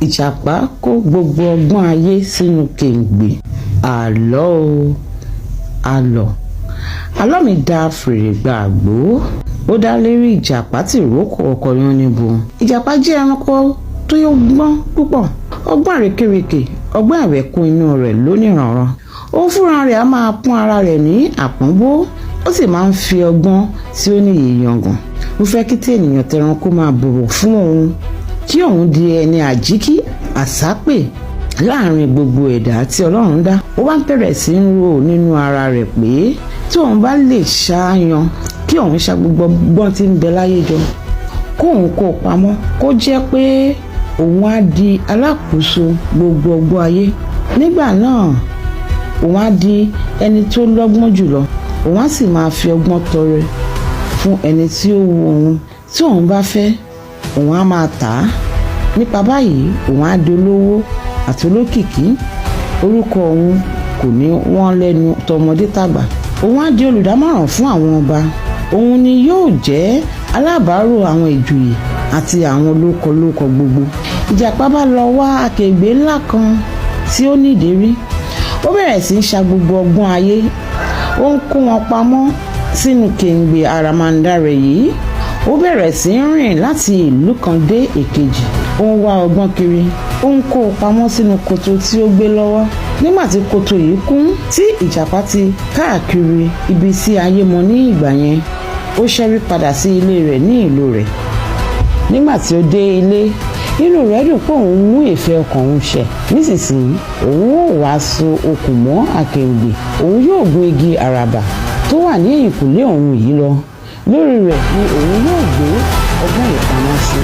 Ìjàpá kó gbogbo ọgbọ́n ayé sínú kèǹgbè. Àlọ́ o, àlọ́. Àlọ́ mi dá fèrè gba àgbò. Ó dá lérí ìjàpá tí ìrókò ọkọ yan níbo. Ìjàpá jẹ́ ẹranko tó yọ gbọ́n púpọ̀. Ọgbọ́n àrékérekè, ọgbọ́n àwẹ̀kún inú rẹ̀ lóníranran. Ó fúnra rẹ̀ á máa pọ́n ara rẹ̀ ní àpọ́nbó. Ó sì máa ń fi ọgbọ́n tí ó níyì yangàn. Ó fẹ́ kí tí ènìyàn tẹranko máa bọ̀wọ̀ fún òun, kí òun di ẹni àjíkí àsápè láàrin gbogbo ẹ̀dá tí Ọlọ́run dá. Ó wá bẹ̀rẹ̀ sí ń rò nínú ara rẹ̀ pé tí òun bá lè ṣàyàn kí òun ṣa gbogbo ọgbọ́n tí ń bẹ láyé jọ, kóun kó pamọ́, kó jẹ́ pé òun á di alákòóso gbogbo ọgbọ́n ayé. Nígbà náà òun á di ẹni tó lọ́gbọ́n jùlọ. Òun á sì máa fi ọgbọ́n tọrẹ fún ẹni tí ó wu òun. Tí òun bá fẹ́, òun á máa tà á. Nípa báyìí òun á di olówó àti olókìkí. Orúkọ òun kò ní wọ́n lẹ́nu tọmọdé tàgbà. Òun á di olùdámọ̀ràn fún àwọn ọba. Òun ni yóò jẹ́ alábàárò àwọn ìjòyè àti àwọn olókolóko gbogbo. Ìjàpá bá lọ wá akègbè ńlá kan tí ó nídìrí. Ó bẹ̀rẹ̀ sí í ṣa gbogbo ọgbọ́n ayé. Ó ń kó wọn pamọ́ sínú kèǹgbè àràmàǹdà rẹ̀ yìí. Ó bẹ̀rẹ̀ sí í rìn láti ìlú kan dé èkejì. Ó ń wá ọgbọ́n kiri. Ó ń kó o pamọ́ sínú koto tí ó gbé lọ́wọ́. Nígbà tí koto yìí kún, tí ìjàpá ti káàkiri ibi tí ayé mọ ní ìgbà yẹn, ó ṣẹ́rí padà sí ilé rẹ̀ ní ìlú rẹ̀. Nígbà tí ó dé ilé, inú rẹ̀ dùn pé òun mú ìfẹ́ ọkàn òun ṣẹ. Nísinsìnyí òun ó wá so okùn mọ́ akèǹgbè. Òun yóò gun igi àràbà tó wà ní ẹ̀yìnkùlé òun yìí lọ. Lórí rẹ̀ ni òun yóò gbé ọgbọ́n ìpamọ́ sí.